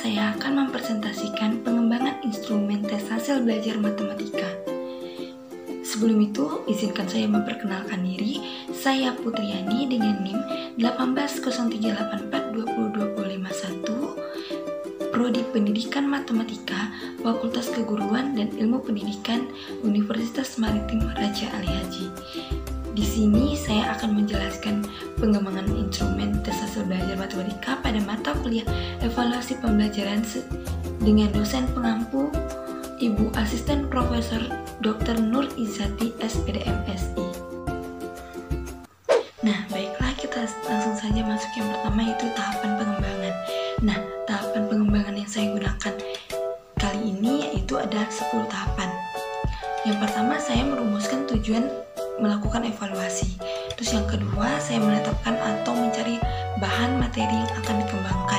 saya akan mempresentasikan pengembangan instrumen tes hasil belajar matematika. Sebelum itu, izinkan saya memperkenalkan diri. Saya Putriani dengan NIM 18038420251, Prodi Pendidikan Matematika, Fakultas Keguruan dan Ilmu Pendidikan, Universitas Maritim Raja Ali Haji. Di sini saya akan menjelaskan pengembangan instrumen tes hasil belajar matematika pada mata kuliah evaluasi pembelajaran dengan dosen pengampu Ibu Asisten Profesor Dr. Nur Izzati SPDM SI. Nah, baiklah, kita langsung saja masuk yang pertama, yaitu tahapan pengembangan. Nah, tahapan pengembangan yang saya gunakan kali ini yaitu ada 10 tahapan. Yang pertama, saya merumuskan tujuan melakukan evaluasi. Terus yang kedua, saya menetapkan atau mencari bahan materi yang akan dikembangkan.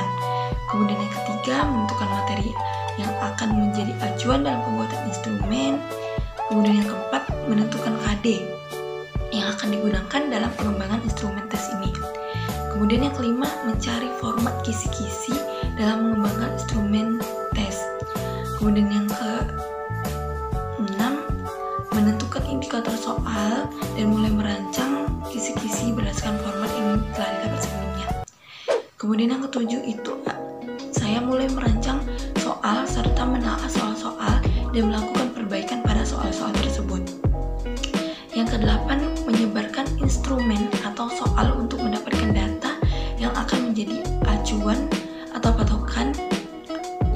Kemudian yang ketiga, menentukan materi yang akan menjadi acuan dalam pembuatan instrumen. Kemudian yang keempat, menentukan KD yang akan digunakan dalam pengembangan instrumen tes ini. Kemudian yang kelima, mencari format kisi-kisi dalam mengembangkan instrumen tes. Kemudian yang keenam, menentukan indikator soal dan mulai merancang kisi-kisi berdasarkan format yang telah didapat sebelumnya. Kemudian yang ketujuh itu saya mulai merancang soal serta menelaah soal-soal dan melakukan perbaikan pada soal-soal tersebut. Yang kedelapan, menyebarkan instrumen atau soal untuk mendapatkan data yang akan menjadi acuan atau patokan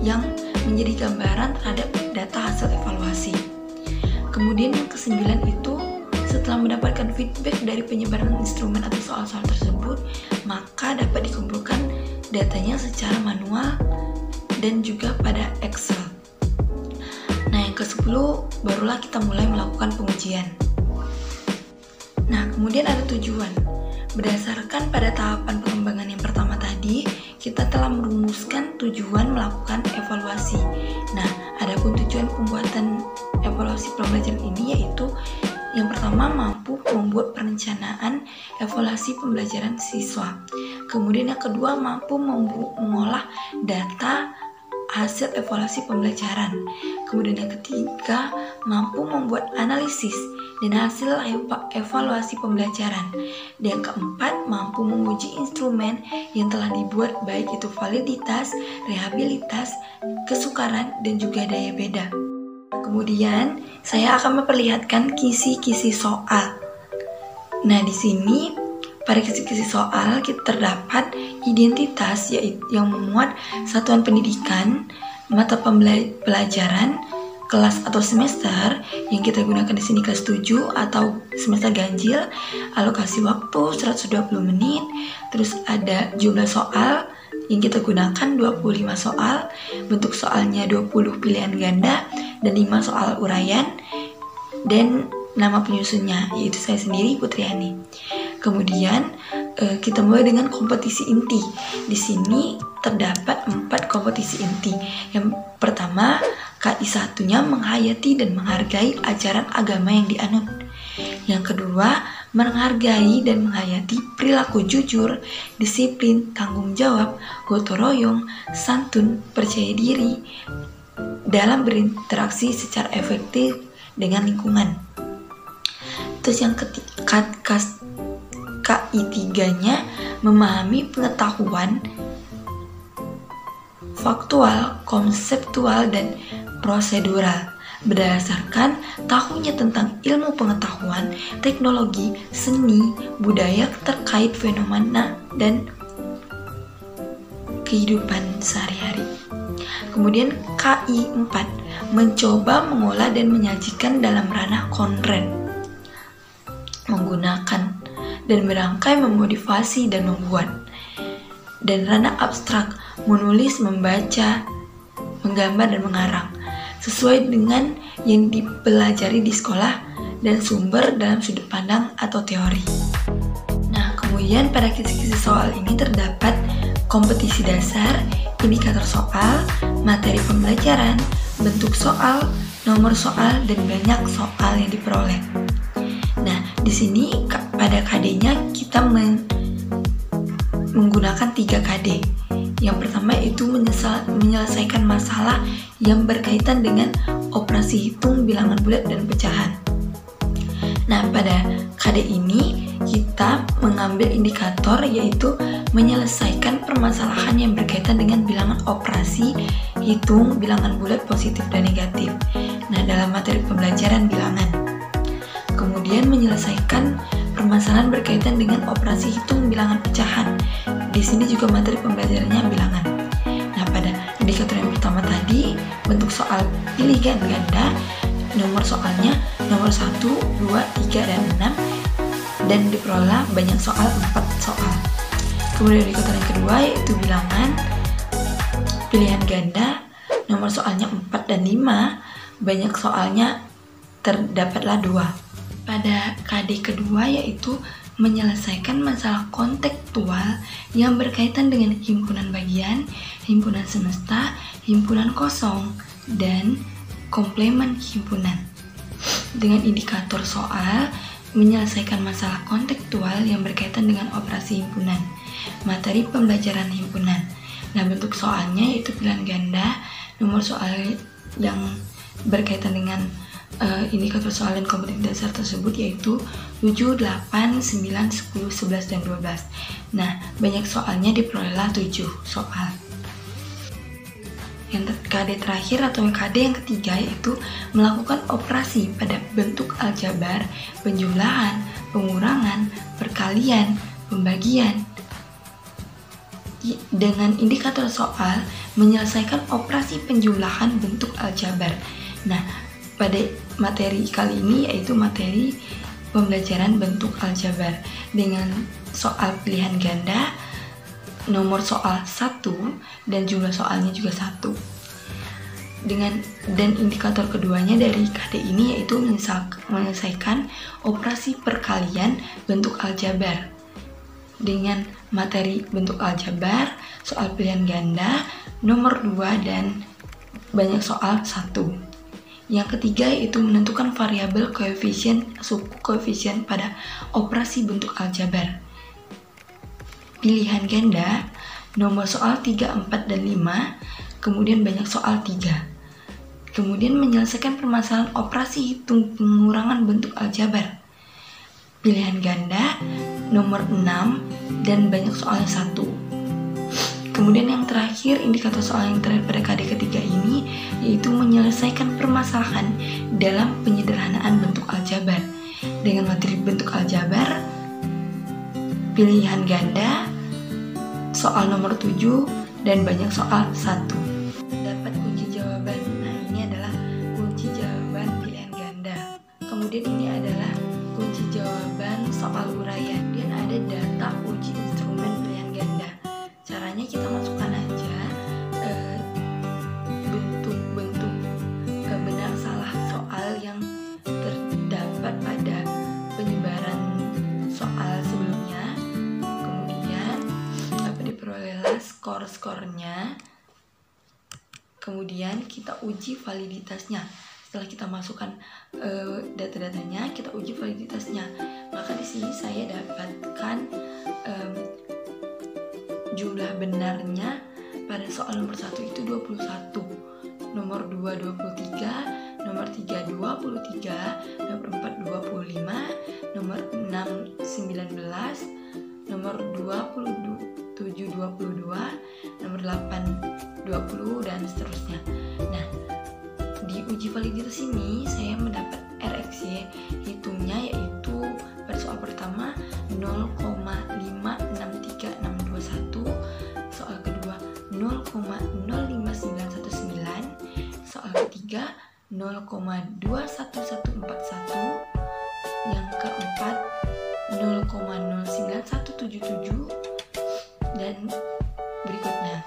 yang menjadi gambaran terhadap data hasil evaluasi. Kemudian yang kesembilan itu, setelah mendapatkan feedback dari penyebaran instrumen atau soal-soal tersebut, maka dapat dikumpulkan datanya secara manual dan juga pada Excel. Nah, yang ke-10 barulah kita mulai melakukan pengujian. Nah, kemudian ada tujuan. Berdasarkan pada tahapan pengembangan yang pertama tadi, kita telah merumuskan tujuan melakukan evaluasi. Nah, adapun tujuan pembuatan evaluasi pembelajaran ini yaitu yang pertama, mampu membuat perencanaan evaluasi pembelajaran siswa. Kemudian yang kedua, mampu mengolah data hasil evaluasi pembelajaran. Kemudian yang ketiga, mampu membuat analisis dan hasil evaluasi pembelajaran. Dan yang keempat, mampu menguji instrumen yang telah dibuat, baik itu validitas, reliabilitas, kesukaran, dan juga daya beda. Kemudian saya akan memperlihatkan kisi-kisi soal. Nah, di sini pada kisi-kisi soal kita terdapat identitas yaitu yang memuat satuan pendidikan, mata pelajaran, kelas atau semester yang kita gunakan di sini kelas 7 atau semester ganjil, alokasi waktu 120 menit, terus ada jumlah soal yang kita gunakan 25 soal, bentuk soalnya 20 pilihan ganda dan 5 soal uraian, dan nama penyusunnya yaitu saya sendiri, Putriani. Kemudian kita mulai dengan kompetisi inti. Di sini terdapat 4 kompetisi inti. Yang pertama, KI1-nya menghayati dan menghargai ajaran agama yang dianut. Yang kedua, menghargai dan menghayati perilaku jujur, disiplin, tanggung jawab, gotong royong, santun, percaya diri dalam berinteraksi secara efektif dengan lingkungan. Terus yang ketiga, KI3-nya memahami pengetahuan faktual, konseptual, dan prosedural berdasarkan tahunya tentang ilmu pengetahuan, teknologi, seni, budaya terkait fenomena dan kehidupan sehari-hari. Kemudian KI4 mencoba mengolah dan menyajikan dalam ranah konten, menggunakan dan merangkai, memotivasi dan membuat. Dan ranah abstrak, menulis, membaca, menggambar dan mengarang sesuai dengan yang dipelajari di sekolah dan sumber dalam sudut pandang atau teori. Nah, kemudian pada kisi-kisi soal ini terdapat kompetisi dasar, indikator soal, materi pembelajaran, bentuk soal, nomor soal, dan banyak soal yang diperoleh. Nah, di sini pada KD-nya kita menggunakan 3 KD. Yang pertama itu menyelesaikan masalah yang berkaitan dengan operasi hitung, bilangan bulat, dan pecahan. Nah, pada KD ini kita mengambil indikator yaitu menyelesaikan permasalahan yang berkaitan dengan bilangan operasi, hitung, bilangan bulat, positif, dan negatif. Nah, dalam materi pembelajaran bilangan. Kemudian menyelesaikan permasalahan berkaitan dengan operasi hitung, bilangan pecahan. Di sini juga materi pembelajarannya bilangan. Nah, pada indikator yang pertama tadi, bentuk soal pilih ganda, nomor soalnya nomor 1, 2, 3, dan 6, dan diperoleh banyak soal 4 soal. Kemudian indikator yang kedua yaitu bilangan pilihan ganda, nomor soalnya 4 dan 5, banyak soalnya terdapatlah 2. Pada KD kedua yaitu menyelesaikan masalah kontekstual yang berkaitan dengan himpunan bagian, himpunan semesta, himpunan kosong, dan komplemen himpunan. Dengan indikator soal menyelesaikan masalah kontekstual yang berkaitan dengan operasi himpunan, materi pembelajaran himpunan. Nah, bentuk soalnya yaitu pilihan ganda, nomor soal yang berkaitan dengan indikator soal dan kompetensi dasar tersebut yaitu 7, 8, 9, 10, 11, dan 12. Nah, banyak soalnya diperolehlah 7 soal. Yang KD terakhir atau KD yang ketiga yaitu melakukan operasi pada bentuk aljabar, penjumlahan, pengurangan, perkalian, pembagian. Dengan indikator soal menyelesaikan operasi penjumlahan bentuk aljabar. Nah, pada materi kali ini yaitu materi pembelajaran bentuk aljabar dengan soal pilihan ganda, nomor soal 1, dan jumlah soalnya juga 1. Dan indikator keduanya dari KD ini yaitu menyelesaikan operasi perkalian bentuk aljabar dengan materi bentuk aljabar, soal pilihan ganda, nomor 2, dan banyak soal 1. Yang ketiga yaitu menentukan variabel koefisien suku koefisien pada operasi bentuk aljabar. Pilihan ganda, nomor soal 3, 4, dan 5, kemudian banyak soal 3. Kemudian menyelesaikan permasalahan operasi hitung pengurangan bentuk aljabar. Pilihan ganda, nomor 6, dan banyak soalnya 1. Kemudian yang terakhir, indikator soal yang terakhir pada KD ketiga ini yaitu menyelesaikan permasalahan dalam penyederhanaan bentuk aljabar. Dengan materi bentuk aljabar, pilihan ganda, soal nomor 7, dan banyak soal 1. Dapat kunci jawaban. Nah, ini adalah kunci jawaban pilihan ganda. Kemudian ini adalah kunci jawaban soal uraian. Dan ada data uji instrumen pilihan ganda. Caranya kita masukkan aja bentuk-bentuk benar salah soal yang terdapat pada penyebaran soal sebelumnya. Kemudian diperolehlah skor-skornya. Kemudian kita uji validitasnya. Setelah kita masukkan data-datanya, kita uji validitasnya. Maka di sini saya dapatkan jumlah benarnya pada soal nomor 1 itu 21, nomor 2 23, nomor 3 23, nomor 4 25, nomor 6 19, nomor 27 22, nomor 8 20, dan seterusnya. Nah, di uji validitas ini saya mendapat RxY hitungnya yaitu pada soal pertama 0,563621, soal kedua 0,05919, soal ketiga 0,21141, yang keempat 0,09177, dan berikutnya.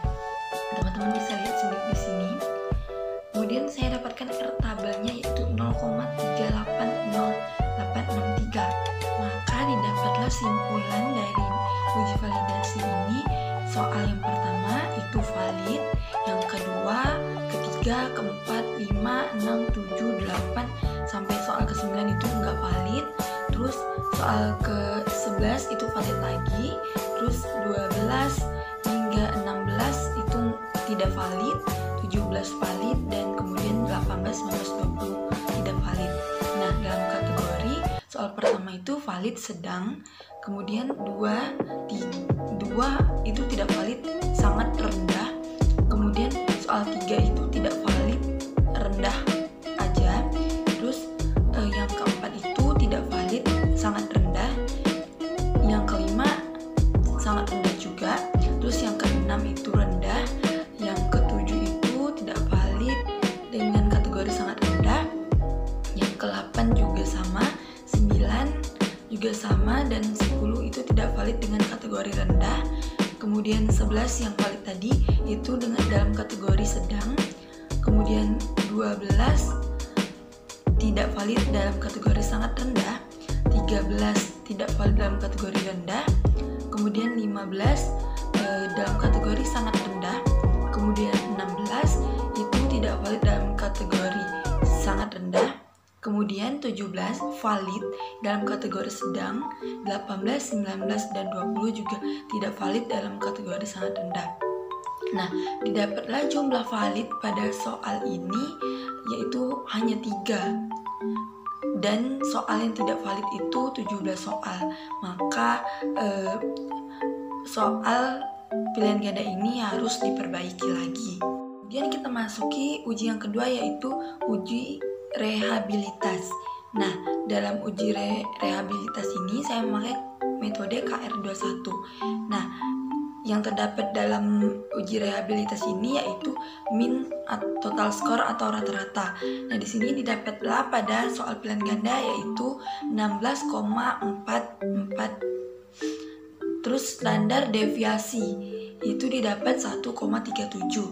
Teman-teman bisa lihat sendiri di sini. Kemudian saya dapatkan R tabelnya yaitu 0,380863. Maka didapatlah simpulan dari uji validasi ini. Soal yang pertama itu valid, yang kedua, ketiga, keempat, 5, 6, 7, 8 sampai soal ke-9 itu enggak valid. Terus soal ke-11 itu valid lagi. Terus 12 hingga 16 tidak valid, 17 valid, dan kemudian 18, 19, 20 tidak valid. Nah, dalam kategori soal pertama itu valid sedang, kemudian 2 itu tidak valid sangat rendah, kemudian soal 3 itu tidak valid rendah aja, terus yang keempat itu tidak valid sangat rendah, yang kelima sangat rendah juga, terus yang keenam itu rendah, yang ketujuh itu tidak valid dengan kategori sangat rendah, yang ke-8 juga sama, 9 juga sama, dan 10 itu tidak valid dengan kategori rendah. Kemudian 11 yang valid tadi itu dengan dalam kategori sedang, kemudian 12 tidak valid dalam kategori sangat rendah, 13 tidak valid dalam kategori rendah, kemudian 15 dalam kategori sangat rendah, kemudian 16 itu tidak valid dalam kategori sangat rendah, kemudian 17 valid dalam kategori sedang, 18, 19, dan 20 juga tidak valid dalam kategori sangat rendah. Nah, didapatlah jumlah valid pada soal ini yaitu hanya 3, dan soal yang tidak valid itu 17 soal. Maka soal pilihan ganda ini harus diperbaiki lagi. Kemudian kita masuki uji yang kedua, yaitu uji rehabilitas. Nah, dalam uji rehabilitas ini saya memakai metode KR21. Nah, yang terdapat dalam uji rehabilitas ini yaitu min total skor atau rata-rata. Nah, di sini didapatlah pada soal pilihan ganda yaitu 16,44. Terus standar deviasi itu didapat 1,37.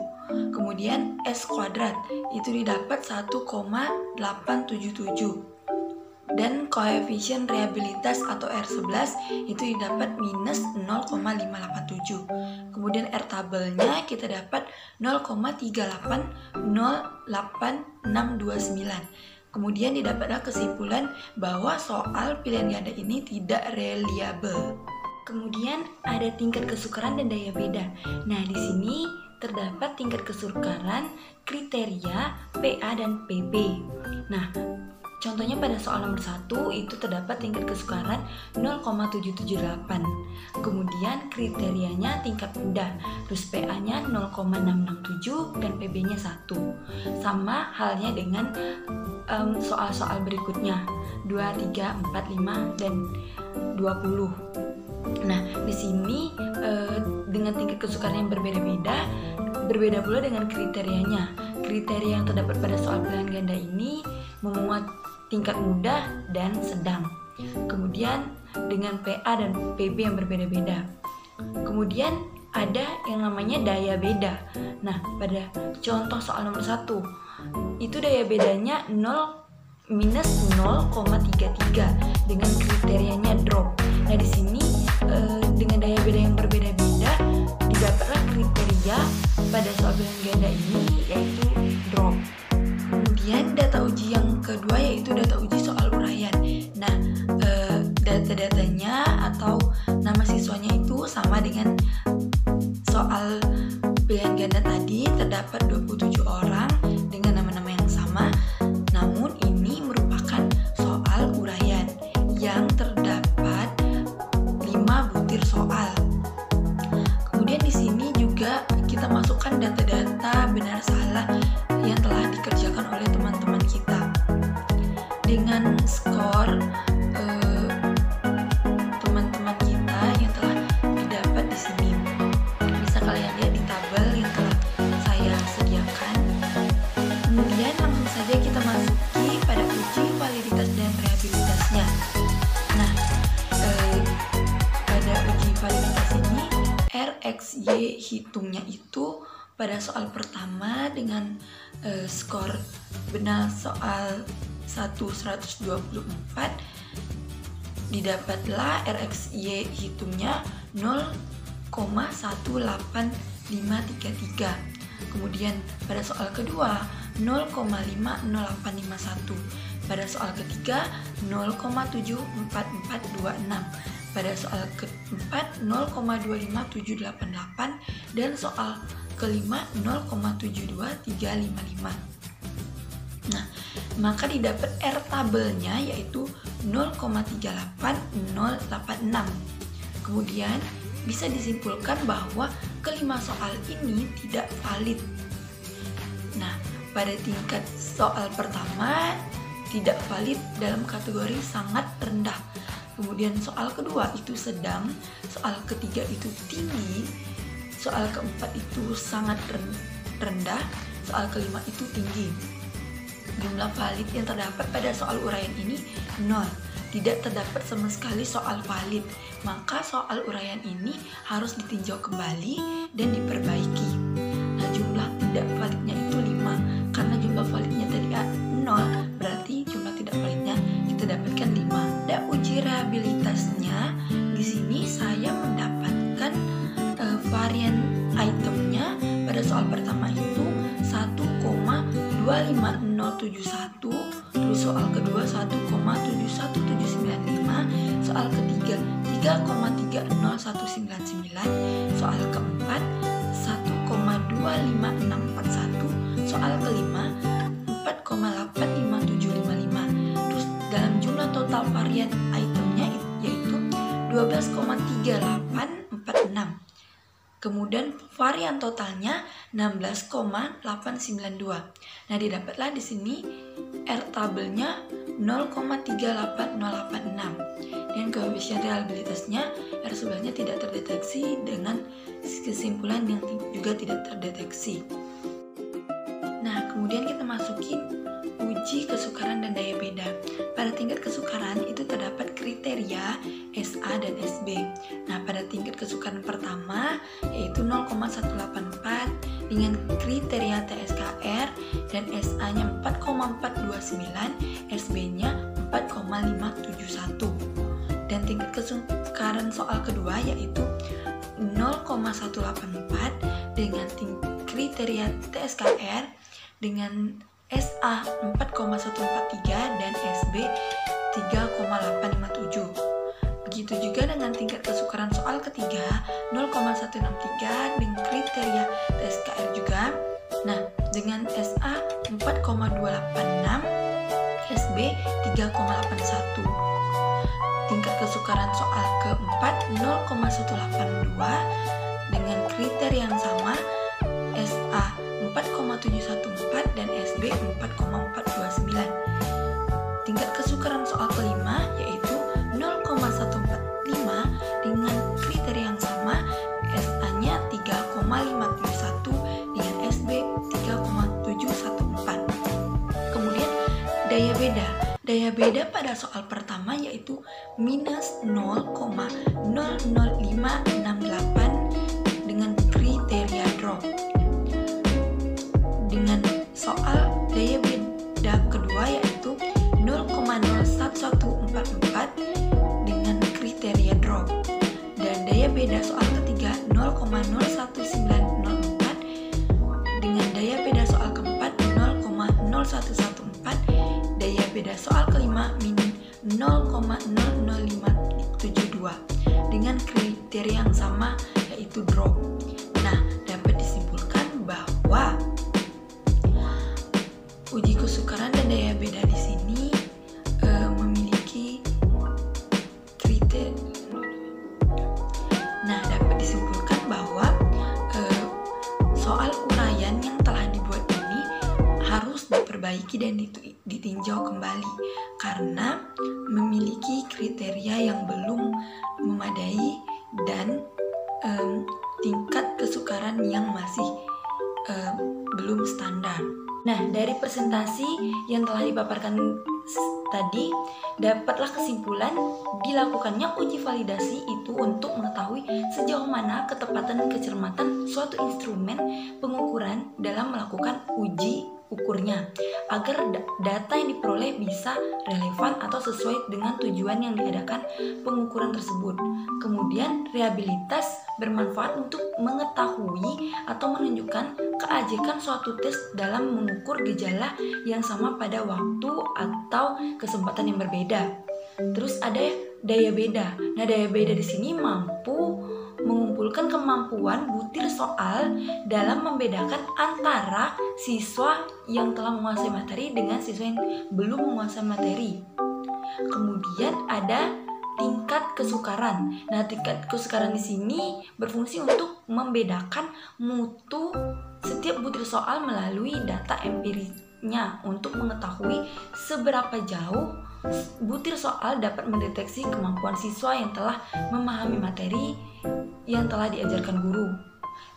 Kemudian S kuadrat itu didapat 1,877. Dan koefisien rehabilitas atau R11 itu didapat minus 0,587. Kemudian R tabelnya kita dapat 0,380869. Kemudian didapatlah kesimpulan bahwa soal pilihan ganda ini tidak reliable. Kemudian ada tingkat kesukaran dan daya beda. Nah, di sini terdapat tingkat kesukaran, kriteria, PA dan PB. Nah, contohnya pada soal nomor 1 itu terdapat tingkat kesukaran 0,778. Kemudian kriterianya tingkat mudah, terus PA-nya 0,667 dan PB-nya 1. Sama halnya dengan soal-soal berikutnya 2, 3, 4, 5 dan 20. Nah, di sini dengan tingkat kesukaran yang berbeda-beda, berbeda pula dengan kriterianya. Kriteria yang terdapat pada soal pilihan ganda ini memuat tingkat mudah dan sedang. Kemudian dengan PA dan PB yang berbeda-beda. Kemudian ada yang namanya daya beda. Nah, pada contoh soal nomor 1 itu daya bedanya minus 0,33 dengan kriterianya drop. Nah, di sini dengan daya beda yang berbeda-beda didapatlah kriteria pada soal pilihan ganda ini yaitu drop. Kemudian data uji yang kedua yaitu data uji soal uraian. Nah, data-datanya atau nama siswanya itu sama dengan soal pilihan ganda tadi, terdapat 27 orang dengan nama-nama yang sama. Namun ini merupakan soal uraian yang terdapat 5 butir soal. Kemudian di sini juga kita masukkan data-data benar salah yang telah dikerjakan oleh teman-teman kita dengan skor teman-teman kita yang telah didapat di sini. Bisa kalian lihat di tabel yang telah saya sediakan. Kemudian langsung saja kita masuki pada uji validitas dan rehabilitasnya. Nah, pada uji validitas ini RXY hitungnya itu pada soal pertama dengan skor benar soal 124 didapatlah RXY hitungnya 0,18533. Kemudian pada soal kedua 0,50851. Pada soal ketiga 0,74426. Pada soal keempat 0,25788 dan soal kelima 0,72355. Nah, maka didapat R tabelnya yaitu 0,38086. Kemudian bisa disimpulkan bahwa kelima soal ini tidak valid. Nah, pada tingkat soal pertama tidak valid dalam kategori sangat rendah. Kemudian soal kedua itu sedang, soal ketiga itu tinggi, soal keempat itu sangat rendah, soal kelima itu tinggi. Jumlah valid yang terdapat pada soal uraian ini 0. Tidak terdapat sama sekali soal valid. Maka soal uraian ini harus ditinjau kembali dan diperbaiki. Nah, jumlah tidak validnya itu 5. Karena jumlah validnya tadi 0, berarti jumlah tidak validnya kita dapatkan 5. Dan uji rehabilitasnya di sini saya mendapatkan varian itemnya pada soal pertama itu 1,25071, terus soal kedua 1,71795, soal ketiga 3,30199, soal keempat 1,25641, soal kelima 4,85755. Terus dalam jumlah total varian itemnya yaitu 12,3846. Kemudian varian totalnya 16,892. Nah, didapatlah di sini R tabelnya 0,38086. Dan koefisien reliabilitasnya R sebelahnya tidak terdeteksi dengan kesimpulan yang juga tidak terdeteksi. Nah, kemudian kita masukin uji kesukaran dan daya beda. Pada tingkat kesukaran itu terdapat kriteria SA dan SB. Nah, pada tingkat kesukaran pertama yaitu 0,184 dengan kriteria TSKR dan SA-nya 4,429, SB-nya 4,571. Dan tingkat kesukaran soal kedua yaitu 0,184 dengan kriteria TSKR dengan SA 4,143 dan SB 3,857. Begitu juga dengan tingkat kesukaran soal ketiga 0,163 dengan kriteria TSKR juga. Nah, dengan SA 4,286, SB 3,81. Tingkat kesukaran soal keempat 0,182 dengan kriteria yang sama, SA 4,714 dan SB 4,429. Tingkat kesukaran soal kelima yaitu 0,145 dengan kriteria yang sama, SA-nya 3,571 dengan SB 3,714. Kemudian daya beda. Daya beda pada soal pertama yaitu minus 0,00568 dengan kriteria drop. Dengan soal daya beda kedua yaitu 0,01144 dengan kriteria drop. Dan daya beda soal ketiga 0,01904 dengan daya beda soal keempat 0,0114. Daya beda soal kelima min 0,00572 dengan kriteria yang sama yaitu drop. Nah, dapat disimpulkan bahwa uji kesukaran dan daya beda di sini memiliki kriteria. Nah, dapat disimpulkan bahwa soal uraian yang telah dibuat ini harus diperbaiki dan ditinjau kembali karena memiliki kriteria yang belum memadai dan tingkat kesukaran yang masih belum standar. Nah, dari presentasi yang telah dipaparkan tadi, dapatlah kesimpulan dilakukannya uji validasi itu untuk mengetahui sejauh mana ketepatan dan kecermatan suatu instrumen pengukuran dalam melakukan uji ukurnya, agar data yang diperoleh bisa relevan atau sesuai dengan tujuan yang diadakan pengukuran tersebut. Kemudian, rehabilitas bermanfaat untuk mengetahui atau menunjukkan keajekan suatu tes dalam mengukur gejala yang sama pada waktu atau kesempatan yang berbeda. Terus ada daya beda. Nah, daya beda di sini mampu mengumpulkan kemampuan butir soal dalam membedakan antara siswa yang telah menguasai materi dengan siswa yang belum menguasai materi. Kemudian ada tingkat kesukaran. Nah, tingkat kesukaran di sini berfungsi untuk membedakan mutu setiap butir soal melalui data empiriknya untuk mengetahui seberapa jauh butir soal dapat mendeteksi kemampuan siswa yang telah memahami materi yang telah diajarkan guru.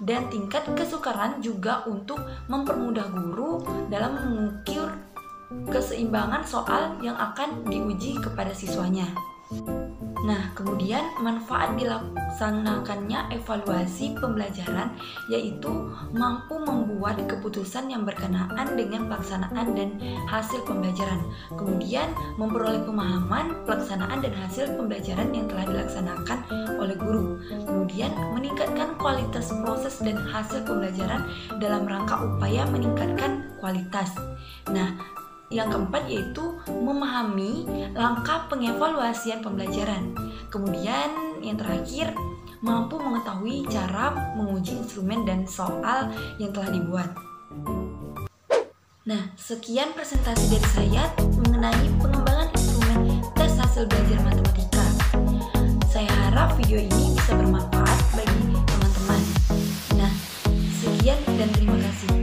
Dan tingkat kesukaran juga untuk mempermudah guru dalam mengukur keseimbangan soal yang akan diuji kepada siswanya. Nah, kemudian manfaat dilaksanakannya evaluasi pembelajaran yaitu mampu membuat keputusan yang berkenaan dengan pelaksanaan dan hasil pembelajaran. Kemudian memperoleh pemahaman, pelaksanaan dan hasil pembelajaran yang telah dilaksanakan oleh guru. Kemudian meningkatkan kualitas proses dan hasil pembelajaran dalam rangka upaya meningkatkan kualitas. Nah, yang keempat yaitu memahami langkah pengevaluasian pembelajaran. Kemudian yang terakhir, mampu mengetahui cara menguji instrumen dan soal yang telah dibuat. Nah, sekian presentasi dari saya mengenai pengembangan instrumen tes hasil belajar matematika. Saya harap video ini bisa bermanfaat bagi teman-teman. Nah, sekian dan terima kasih.